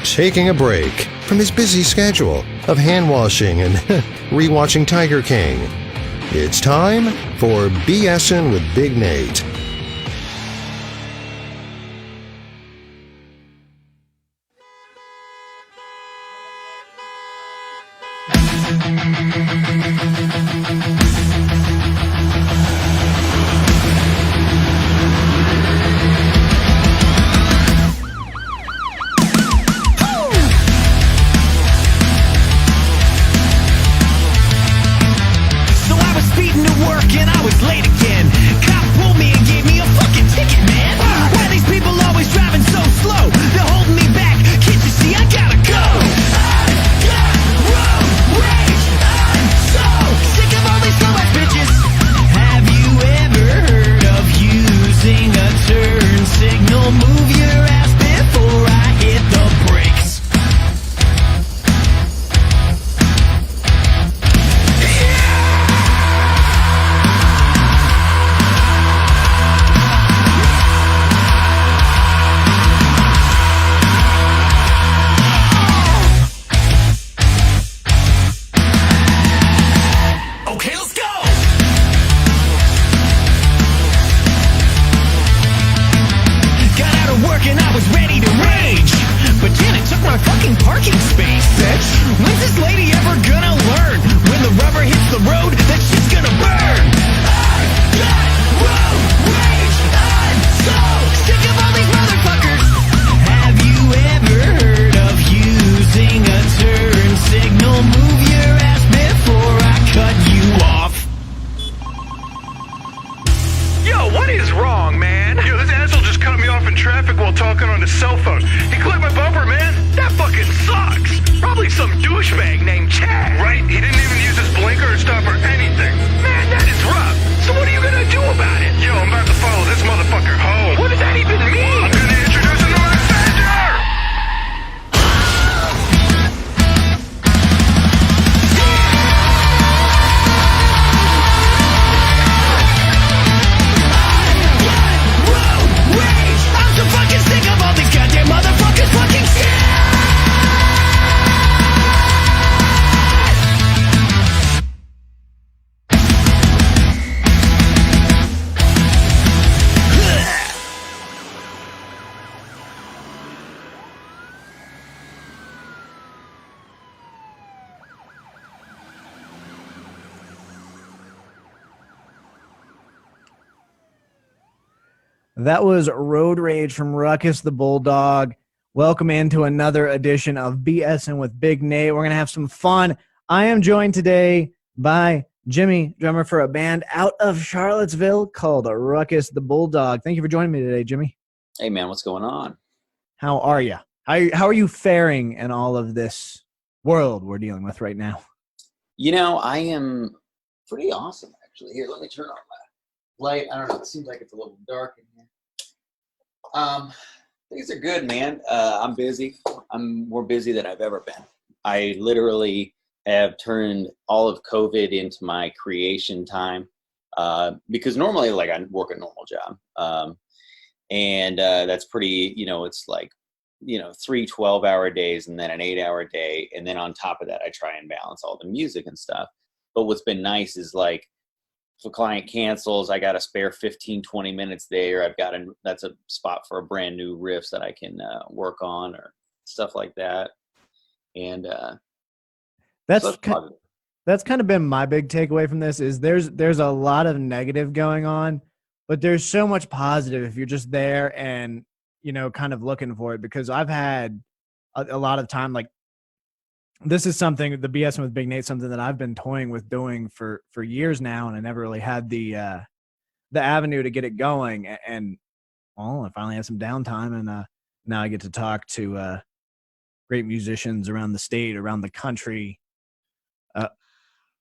Taking a break from his busy schedule of hand-washing and rewatching Tiger King. It's time for BSing with Big Nate. That was Road Rage from Ruckus the Bulldog. Welcome into another edition of BSing with Big Nate. We're going to have some fun. I am joined today by Jimmy, drummer for a band out of Charlottesville called Ruckus the Bulldog. Thank you for joining me today, Jimmy. Hey, man, what's going on? How are you? How are you faring in all of this world we're dealing with right now? You know, I am pretty awesome, actually. Here, let me turn on my light. I don't know. It seems like it's a little dark in here. Things are good, man. I'm busy. I'm more busy than I've ever been. I literally have turned all of COVID into my creation time because normally, like, I work a normal job. And that's pretty, it's like, 3 12-hour days and then an 8-hour day. And then on top of that, I try and balance all the music and stuff. But what's been nice is, like, if a client cancels, I got a spare 15, 20 minutes there. That's a spot for a brand new riffs that I can work on or stuff like that. And that's kind of been my big takeaway from this is there's a lot of negative going on, but there's so much positive if you're just there and, kind of looking for it, because I've had a lot of time, like, this is something, the BSing with Big Nate, something that I've been toying with doing for years now, and I never really had the avenue to get it going. And well, I finally had some downtime, and now I get to talk to great musicians around the state, around the country, and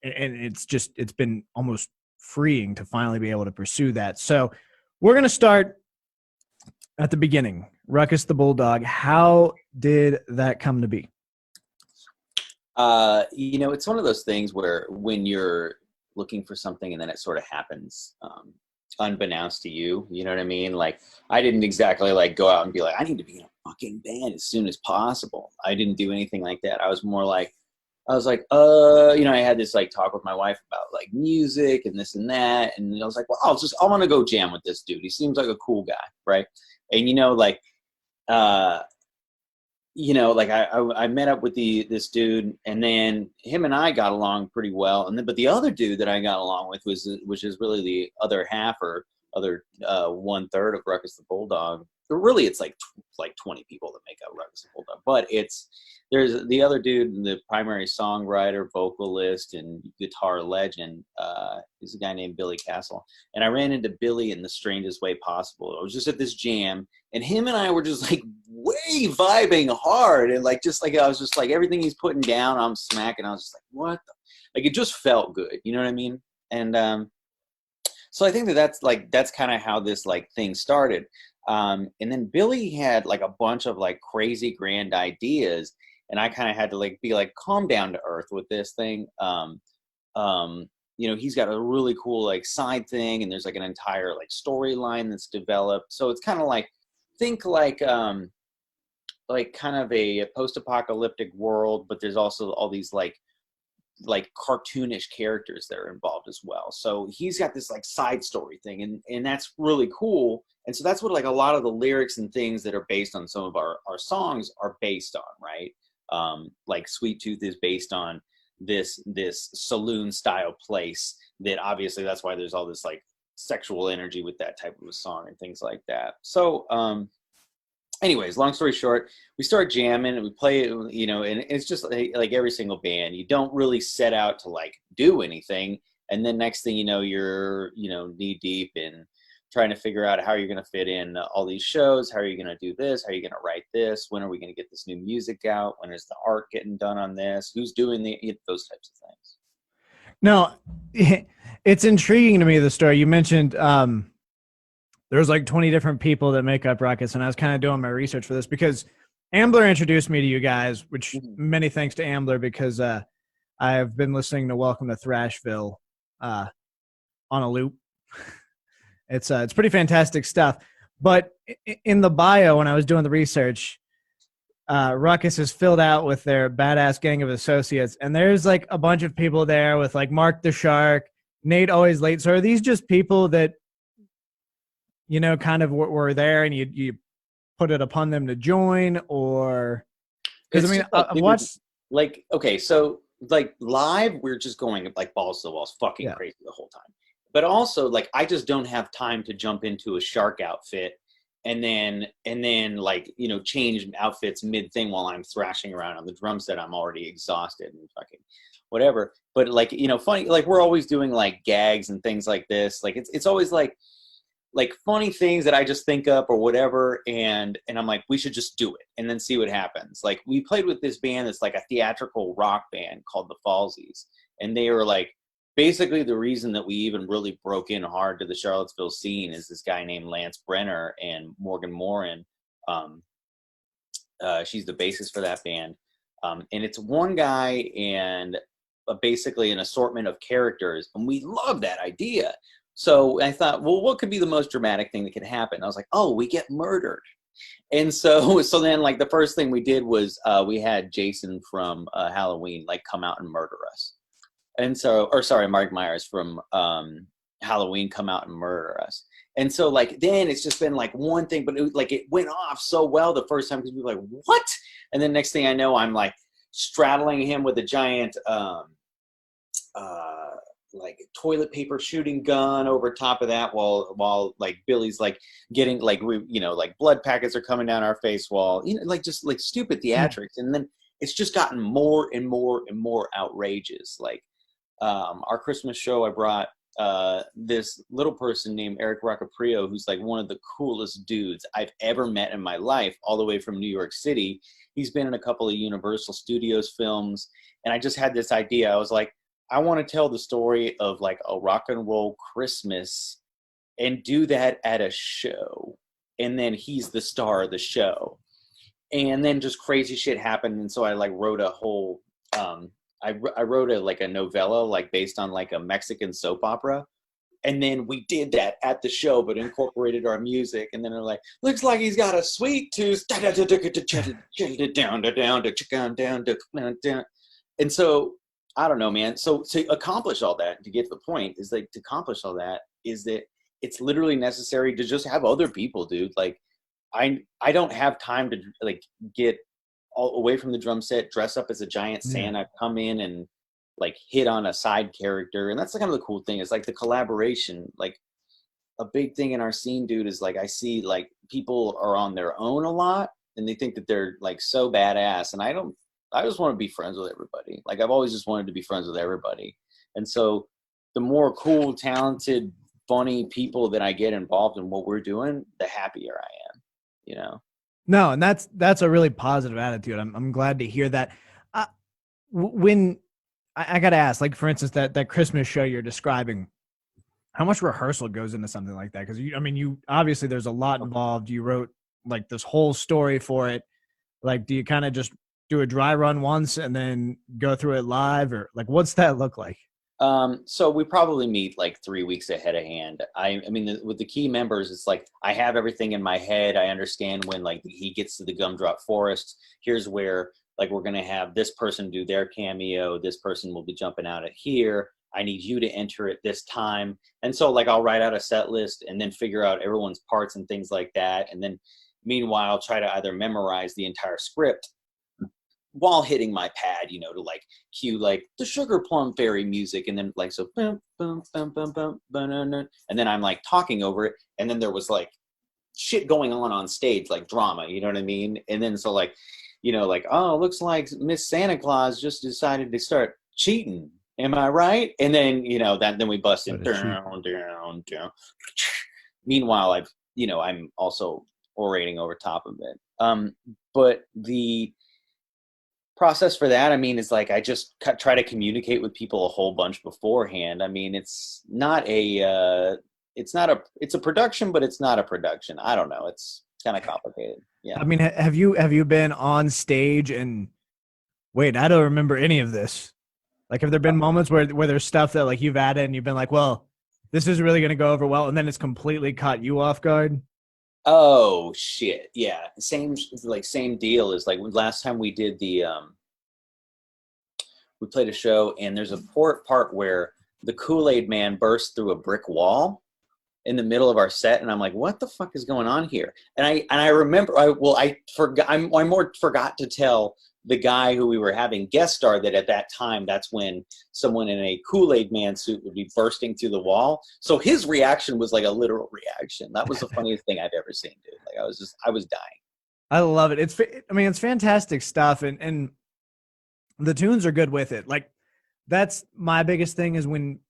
it's been almost freeing to finally be able to pursue that. So we're gonna start at the beginning. Ruckus the Bulldog. How did that come to be? It's one of those things where when you're looking for something and then it sort of happens, unbeknownst to you. You know what I mean? Like, I didn't exactly like go out and be like, I need to be in a fucking band as soon as possible. I didn't do anything like that. I was more like, I was like, you know, I had this like talk with my wife about like music and this and that. And I was like, well, I want to go jam with this dude. He seems like a cool guy. Right. And, uh, like I met up with this dude, and then him and I got along pretty well. And then, but the other dude that I got along with which is really the other half or other 1/3 of Ruckus the Bulldog. But really, it's like 20 people that make up Ruckus the Bulldog. But there's the other dude, the primary songwriter, vocalist, and guitar legend. Is a guy named Billy Castle. And I ran into Billy in the strangest way possible. I was just at this jam, and him and I were just like way vibing hard, and like just like I was just like everything he's putting down, I'm smacking. I was just like, what? Like it just felt good, you know what I mean? And so I think that's kind of how this like thing started. And then Billy had like a bunch of like crazy grand ideas, and I kind of had to like be like calm down to earth with this thing. He's got a really cool like side thing, and there's like an entire like storyline that's developed. So it's kind of like think like kind of a post-apocalyptic world, but there's also all these like cartoonish characters that are involved as well. So he's got this like side story thing, and that's really cool. And so that's what like a lot of the lyrics and things that are based on some of our songs are based on, right? Like Sweet Tooth is based on this saloon style place that obviously that's why there's all this like sexual energy with that type of a song and things like that. So anyways, long story short, we start jamming and we play it, and it's just like every single band, you don't really set out to like do anything. And then next thing you know, you're, knee deep in trying to figure out how you're going to fit in all these shows. How are you going to do this? How are you going to write this? When are we going to get this new music out? When is the art getting done on this? Who's doing those types of things? No, it's intriguing to me, the story. You mentioned there's like 20 different people that make up Ruckus, and I was kind of doing my research for this because Ambler introduced me to you guys, which many thanks to Ambler, because I've been listening to Welcome to Thrashville on a loop. It's pretty fantastic stuff. But in the bio, when I was doing the research, Ruckus is filled out with their badass gang of associates, and there's like a bunch of people there with like Mark the Shark, Nate Always Late. So are these just people that kind of were there, and you put it upon them to join, or because I mean, I've watched like, okay, so like live, we're just going like balls to the walls, fucking crazy the whole time. But also, like, I just don't have time to jump into a shark outfit and then like, change outfits mid thing while I'm thrashing around on the drum set. I'm already exhausted and fucking whatever. But like, funny, like we're always doing like gags and things like this. Like it's always like funny things that I just think up or whatever. And I'm like, we should just do it and then see what happens. Like we played with this band that's like a theatrical rock band called the Falsies. And they were like, basically the reason that we even really broke in hard to the Charlottesville scene is this guy named Lance Brenner and Morgan Morin. She's the bassist for that band. And it's one guy and basically an assortment of characters. And we love that idea. So I thought, well, what could be the most dramatic thing that could happen? I was like, oh, we get murdered. And so then like the first thing we did was we had Jason from Halloween like come out and murder us. And so, or sorry, Mike Myers from Halloween come out and murder us. And so like, then it's just been like one thing, but it went off so well the first time because we were like, what? And then next thing I know, I'm like straddling him with a giant like toilet paper shooting gun over top of that while like Billy's like getting like, like blood packets are coming down our face while, like just like stupid theatrics. And then it's just gotten more and more and more outrageous. Like, our Christmas show, I brought this little person named Eric Roccaprio, who's like one of the coolest dudes I've ever met in my life, all the way from New York City. He's been in a couple of Universal Studios films. And I just had this idea. I was like, I want to tell the story of like a rock and roll Christmas and do that at a show. And then he's the star of the show. And then just crazy shit happened. And so I like wrote a whole, I wrote a novella like based on like a Mexican soap opera. And then we did that at the show, but incorporated our music. And then they're like, looks like he's got a sweet tooth. And so, I don't know, man. So to accomplish all that, to get to the point, is like, to accomplish all that is that it's literally necessary to just have other people, dude. Like, I don't have time to like get all away from the drum set, dress up as a giant Santa, come in and like hit on a side character. And that's kind of the cool thing, is like the collaboration. Like a big thing in our scene, dude, is like I see like people are on their own a lot and they think that they're like so badass. And I just want to be friends with everybody. Like I've always just wanted to be friends with everybody. And so the more cool, talented, funny people that I get involved in what we're doing, the happier I am, you know? No, and that's a really positive attitude. I'm glad to hear that. When I got to ask, like for instance, that Christmas show you're describing, how much rehearsal goes into something like that? Because you obviously there's a lot involved. You wrote like this whole story for it. Like, do you kind of just do a dry run once and then go through it live, or like what's that look like? So we probably meet like 3 weeks ahead of hand. I mean, with the key members, it's like I have everything in my head. I understand when like he gets to the Gumdrop Forest. Here's where like we're gonna have this person do their cameo. This person will be jumping out at here. I need you to enter at this time. And so like I'll write out a set list and then figure out everyone's parts and things like that. And then meanwhile, try to either memorize the entire script while hitting my pad, you know, to like cue like the Sugar Plum Fairy music, and then like so boom, boom, boom, boom, boom, boom, and then I'm like talking over it, and then there was like shit going on stage, like drama, you know what I mean? And then so like, you know, like, oh, looks like Miss Santa Claus just decided to start cheating. Am I right? And then, you know, then we bust in down. Meanwhile, I'm also orating over top of it. But the process for that, I mean, is like I just try to communicate with people a whole bunch beforehand. I mean, it's a production, but it's not a production. I don't know. It's kind of complicated. Yeah. I mean, have you been on stage and wait, I don't remember any of this. Like, have there been moments where there's stuff that like you've added and you've been like, well, this is really going to go over well, and then it's completely caught you off guard? Oh shit. Yeah. Same deal as like last time we did we played a show, and there's a part where the Kool-Aid man burst through a brick wall in the middle of our set, and I'm like, what the fuck is going on here? And I remember I forgot to tell the guy who we were having guest star that at that time, that's when someone in a Kool-Aid man suit would be bursting through the wall. So his reaction was like a literal reaction. That was the funniest thing I've ever seen, dude. Like I was dying. I love it. It's fantastic stuff. And the tunes are good with it. Like that's my biggest thing is when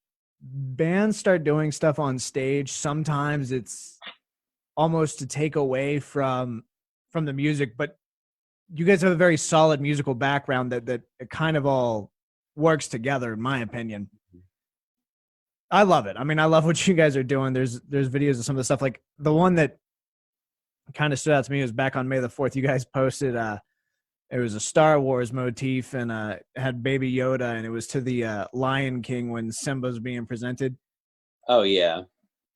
bands start doing stuff on stage, sometimes it's almost to take away from the music, but you guys have a very solid musical background that it kind of all works together, in my opinion. I love it. I mean, I love what you guys are doing. There's videos of some of the stuff. Like the one that kind of stood out to me was back on May the 4th. You guys posted it was a Star Wars motif and had Baby Yoda, and it was to the Lion King when Simba's being presented. Oh yeah.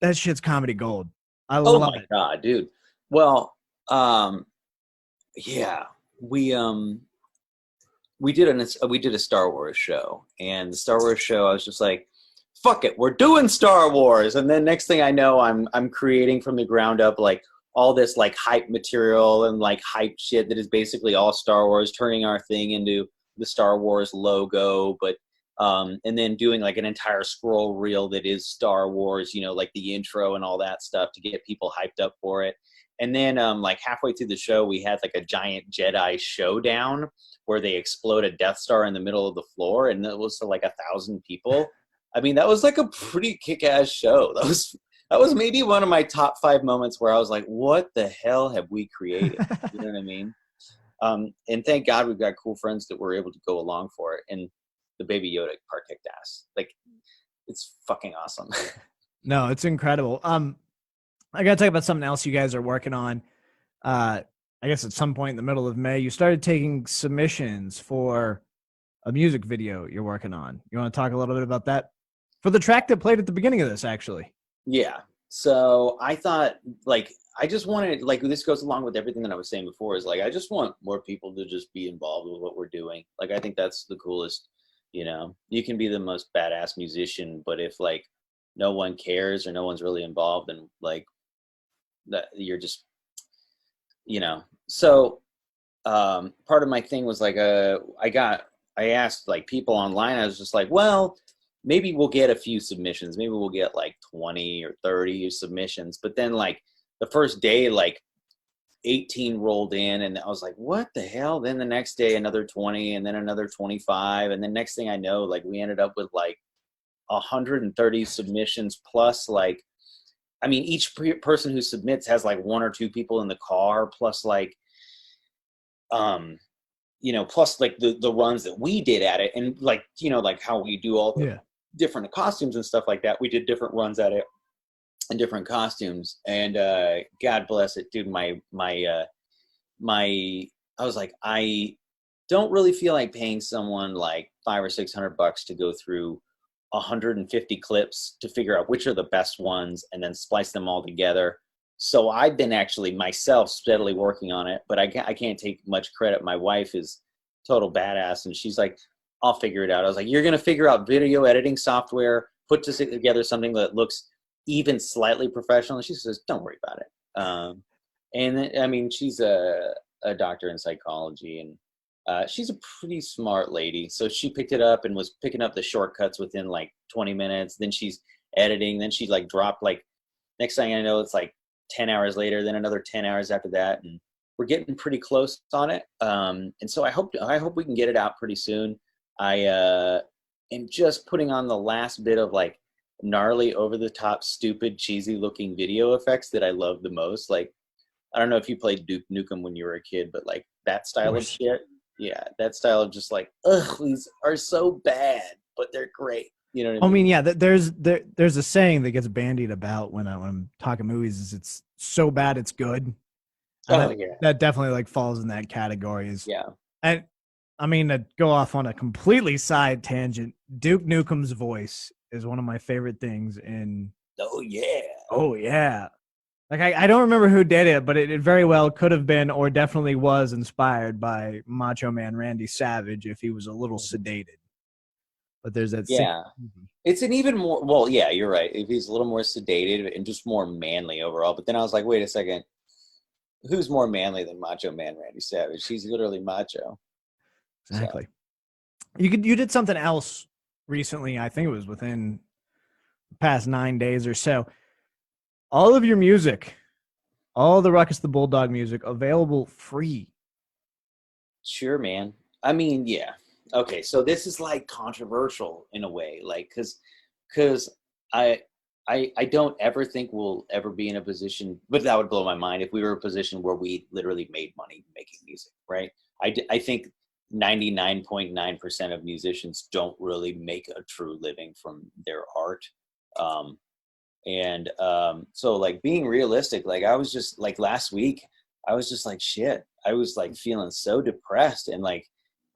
That shit's comedy gold. I love it. Oh my God, dude. Well, yeah. We did a Star Wars show, and the Star Wars show, I was just like, fuck it, we're doing Star Wars. And then next thing I know, I'm creating from the ground up like all this like hype material and like hype shit that is basically all Star Wars, turning our thing into the Star Wars logo, but and then doing like an entire scroll reel that is Star Wars, you know, like the intro and all that stuff to get people hyped up for it. And then like halfway through the show, we had like a giant Jedi showdown where they explode a Death Star in the middle of the floor, and it was like 1,000 people. I mean, that was like a pretty kick-ass show. That was maybe one of my top 5 moments where I was like, what the hell have we created? You know what I mean? And thank God we've got cool friends that were able to go along for it. And the Baby Yoda part kicked ass. Like, it's fucking awesome. No, it's incredible. I got to talk about something else you guys are working on. I guess at some point in the middle of May, you started taking submissions for a music video you're working on. You want to talk a little bit about that? For the track that played at the beginning of this, actually. Yeah. So I thought, like, I just wanted, like, this goes along with everything that I was saying before, is like, I just want more people to just be involved with what we're doing. Like, I think that's the coolest, you know. You can be the most badass musician, but if, like, no one cares or no one's really involved, then, like, that you're just, you know. So part of my thing was like, I asked like people online. I was just like, well, maybe we'll get a few submissions. Maybe we'll get like 20 or 30 submissions. But then like the first day, like 18 rolled in, and I was like, what the hell? Then the next day, another 20, and then another 25. And then next thing I know, like we ended up with like 130 submissions plus, like, I mean, each person who submits has like one or two people in the car, plus like, you know, plus like the runs that we did at it, and like, you know, like how we do all the different costumes and stuff like that. We did different runs at it in different costumes, and God bless it, dude. I was like, I don't really feel like paying someone like $500 or $600 to go through 150 clips to figure out which are the best ones and then splice them all together. So I've been actually myself steadily working on it, but I can't take much credit. My wife is total badass, and she's like, I'll figure it out. I was like, you're going to figure out video editing software, put together something that looks even slightly professional. And she says, don't worry about it. And then, I mean, she's a doctor in psychology, and she's a pretty smart lady. So she picked it up and was picking up the shortcuts within like 20 minutes. Then she's editing. Then she like dropped, like, next thing I know, it's like 10 hours later, then another 10 hours after that. And we're getting pretty close on it. And so I hope we can get it out pretty soon. I am just putting on the last bit of like gnarly, over the top, stupid, cheesy looking video effects that I love the most. Like, I don't know if you played Nukem when you were a kid, but like that style of shit. Yeah, that style of just like, ugh, these are so bad, but they're great. You know what I mean? I mean, yeah, there's a saying that gets bandied about when I'm talking movies, is it's so bad it's good. And that definitely like falls in that category. And I mean, to go off on a completely side tangent, Duke Nukem's voice is one of my favorite things in. Oh yeah. Like I don't remember who did it, but it very well could have been, or definitely was, inspired by Macho Man Randy Savage if he was a little sedated. But there's that. Yeah, it's an even more, well, yeah, you're right. If he's a little more sedated and just more manly overall. But then I was like, wait a second, who's more manly than Macho Man Randy Savage? He's literally macho. Exactly. So. You did something else recently. I think it was within the past 9 days or so. All of your music, all the Ruckus the Bulldog music, available free. Sure, man. I mean, yeah. Okay, so this is like controversial in a way, like because I don't ever think we'll ever be in a position, but that would blow my mind if we were in a position where we literally made money making music, right? I think 99.9% of musicians don't really make a true living from their art. So like being realistic, like I was just like last week, I was just like, shit, I was like feeling so depressed, and like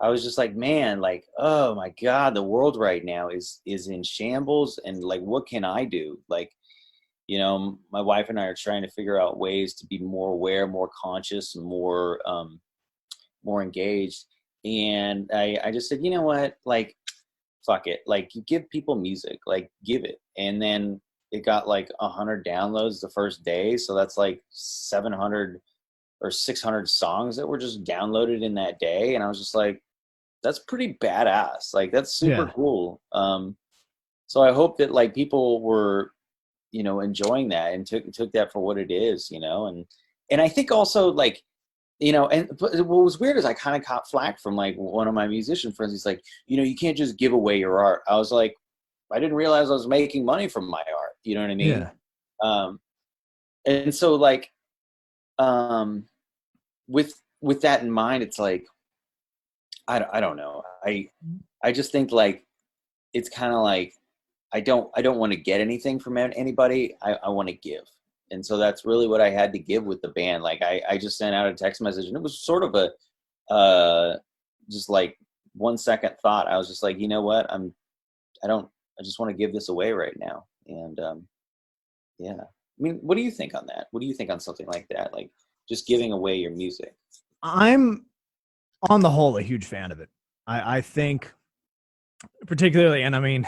I was just like, man, like, oh my God, the world right now is in shambles, and like, what can I do? Like, you know, my wife and I are trying to figure out ways to be more aware, more conscious, more engaged. And I just said, you know what, like, fuck it. Like, you give people music, like, give it. And then it got like 100 downloads the first day. So that's like 700 or 600 songs that were just downloaded in that day. And I was just like, that's pretty badass. Like, that's super cool. So I hope that like people were, you know, enjoying that and took that for what it is, you know. And I think also, like, you know, and what was weird is I kind of caught flack from like one of my musician friends. He's like, you know, you can't just give away your art. I was like, I didn't realize I was making money from my art. You know what I mean? Yeah. And so like, with that in mind, it's like, I don't know. I just think like, it's kind of like, I don't want to get anything from anybody. I want to give. And so that's really what I had to give with the band. Like I just sent out a text message, and it was sort of a, just like 1 second thought. I was just like, you know what? I don't I just want to give this away right now. And yeah, I mean, what do you think on that? What do you think on something like that? Like just giving away your music? I'm on the whole a huge fan of it. I think particularly, and I mean,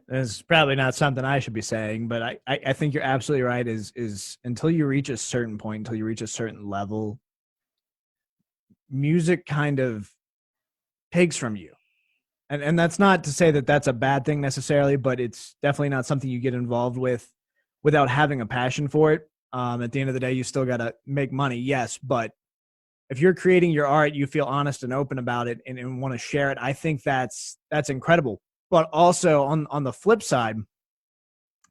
it's probably not something I should be saying, but I think you're absolutely right. Is until you reach a certain point, until you reach a certain level, music kind of takes from you. And that's not to say that that's a bad thing necessarily, but it's definitely not something you get involved with without having a passion for it. At the end of the day, you still got to make money, yes, but if you're creating your art, you feel honest and open about it and want to share it. I think that's incredible. But also on the flip side,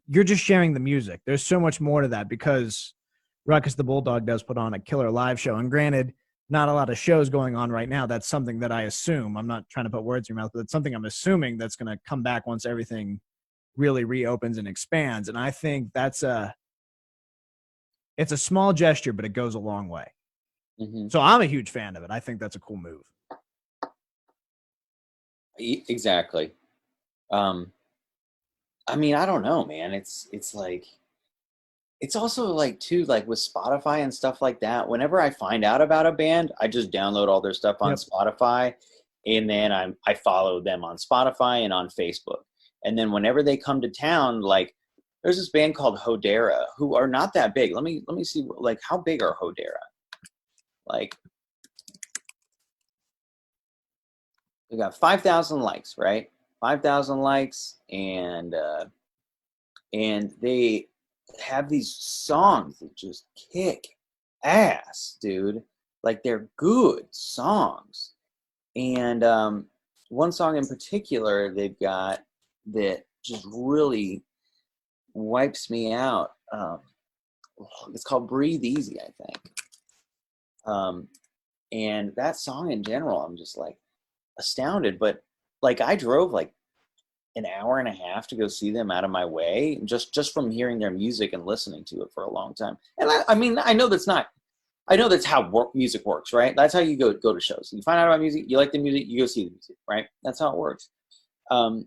you're just sharing the music. There's so much more to that because Ruckus the Bulldog does put on a killer live show. And granted, not a lot of shows going on right now. That's something that I assume. I'm not trying to put words in your mouth, but it's something I'm assuming that's going to come back once everything really reopens and expands. And I think it's a small gesture, but it goes a long way. Mm-hmm. So I'm a huge fan of it. I think that's a cool move. Exactly. I mean, I don't know, man. It's like, it's also like too, like with Spotify and stuff like that. Whenever I find out about a band, I just download all their stuff on Spotify, and then I follow them on Spotify and on Facebook. And then whenever they come to town, like there's this band called Hodera who are not that big. Let me see, like how big are Hodera? Like they got 5,000 likes, right? 5,000 likes, and they have these songs that just kick ass, dude. Like they're good songs. And one song in particular they've got that just really wipes me out. It's called Breathe Easy, I think. And that song in general, I'm just like astounded. But like I drove like an hour and a half to go see them out of my way, just from hearing their music and listening to it for a long time. And I mean, I know that's how music works, right? That's how you go to shows. You find out about music, you like the music, you go see the music, right? That's how it works.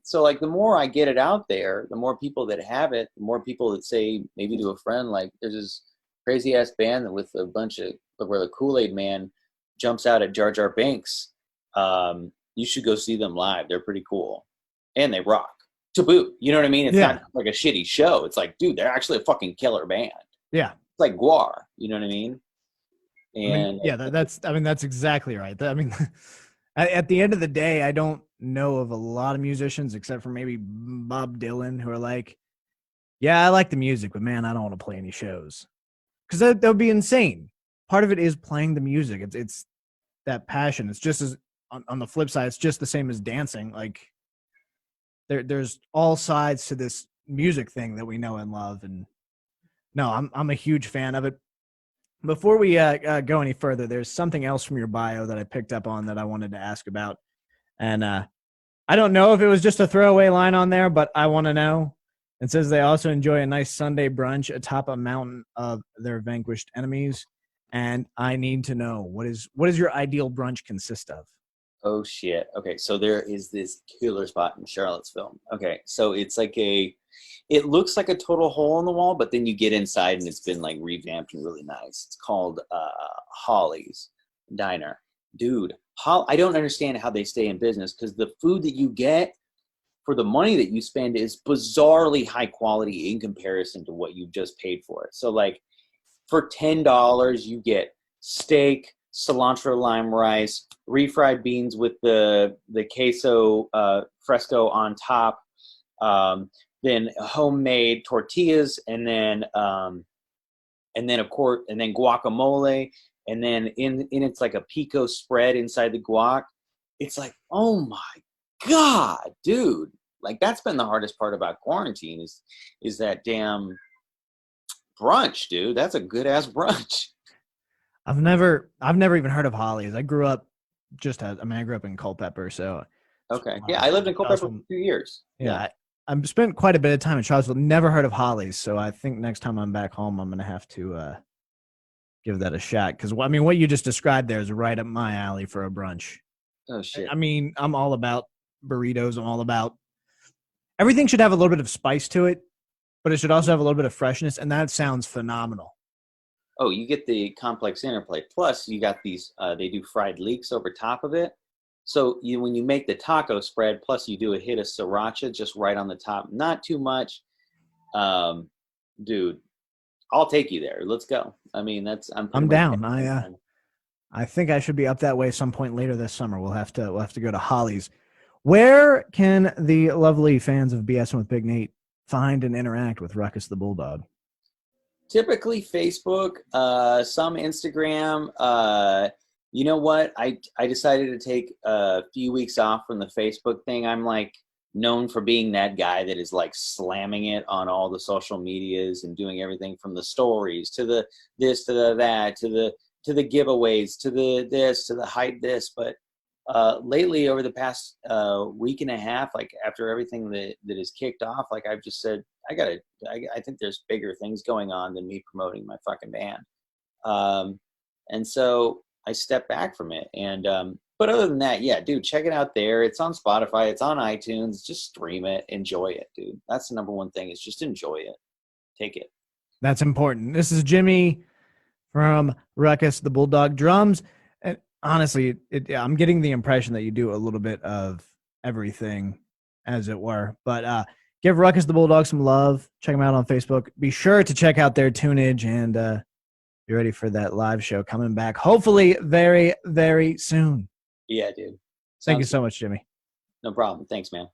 So like the more I get it out there, the more people that have it, the more people that say maybe to a friend, like there's this crazy ass band with a bunch of where the Kool-Aid man jumps out at Jar Jar Binks. You should go see them live. They're pretty cool. And they rock to boot. You know what I mean? It's not like a shitty show. It's like, dude, they're actually a fucking killer band. Yeah. It's like Guar. You know what I mean? And that's exactly right. I mean, at the end of the day, I don't know of a lot of musicians except for maybe Bob Dylan who are like, yeah, I like the music, but man, I don't want to play any shows. Because that would be insane. Part of it is playing the music. It's that passion. It's just as on the flip side, it's just the same as dancing. Like there's all sides to this music thing that we know and love. And no, I'm a huge fan of it. Before we go any further, there's something else from your bio that I picked up on that I wanted to ask about. And I don't know if it was just a throwaway line on there, but I want to know. It says they also enjoy a nice Sunday brunch atop a mountain of their vanquished enemies. And I need to know, what does your ideal brunch consist of? Oh shit. Okay, so there is this killer spot in Charlottesville. Okay, so it's like it looks like a total hole in the wall, but then you get inside and it's been like revamped and really nice. It's called Holly's Diner. Dude, I don't understand how they stay in business, because the food that you get for the money that you spend is bizarrely high quality in comparison to what you just paid for it. So like for $10, you get steak, cilantro lime rice, refried beans with the queso fresco on top, then homemade tortillas, and then of course, and then guacamole, and then in it's like a pico spread inside the guac. It's like, oh my god, dude! Like that's been the hardest part about quarantine is that damn brunch, dude. That's a good ass brunch. I've never even heard of Holly's. I grew up I grew up in Culpeper, so. Okay. Yeah, I lived in Culpeper for 2 years. Yeah. I've spent quite a bit of time in Charlottesville. Never heard of Holly's, so I think next time I'm back home, I'm going to have to give that a shot. Because, I mean, what you just described there is right up my alley for a brunch. Oh, shit. I mean, I'm all about burritos. I'm all about everything should have a little bit of spice to it, but it should also have a little bit of freshness, and that sounds phenomenal. Oh, you get the complex interplay. Plus, you got these, they do fried leeks over top of it. So when you make the taco spread, plus you do a hit of sriracha just right on the top, not too much. Dude, I'll take you there. Let's go. I mean, I'm down. I think I should be up that way some point later this summer. We'll have to go to Holly's. Where can the lovely fans of BSing with Big Nate find and interact with Ruckus the Bulldog? Typically Facebook, some Instagram. You know what? I decided to take a few weeks off from the Facebook thing. I'm like known for being that guy that is like slamming it on all the social medias and doing everything from the stories to the this to the that to the giveaways to the this to the hide this. But lately, over the past week and a half, like after everything that is kicked off, like I've just said, I think there's bigger things going on than me promoting my fucking band. And so I stepped back from it. And but other than that, yeah, dude, check it out there. It's on Spotify. It's on iTunes. Just stream it. Enjoy it, dude. That's the number one thing is just enjoy it. Take it. That's important. This is Jimmy from Ruckus the Bulldog drums. And honestly, I'm getting the impression that you do a little bit of everything, as it were. But give Ruckus the Bulldog some love. Check them out on Facebook. Be sure to check out their tunage and be ready for that live show coming back, hopefully very, very soon. Yeah, dude. Thank you so much, Jimmy. No problem. Thanks, man.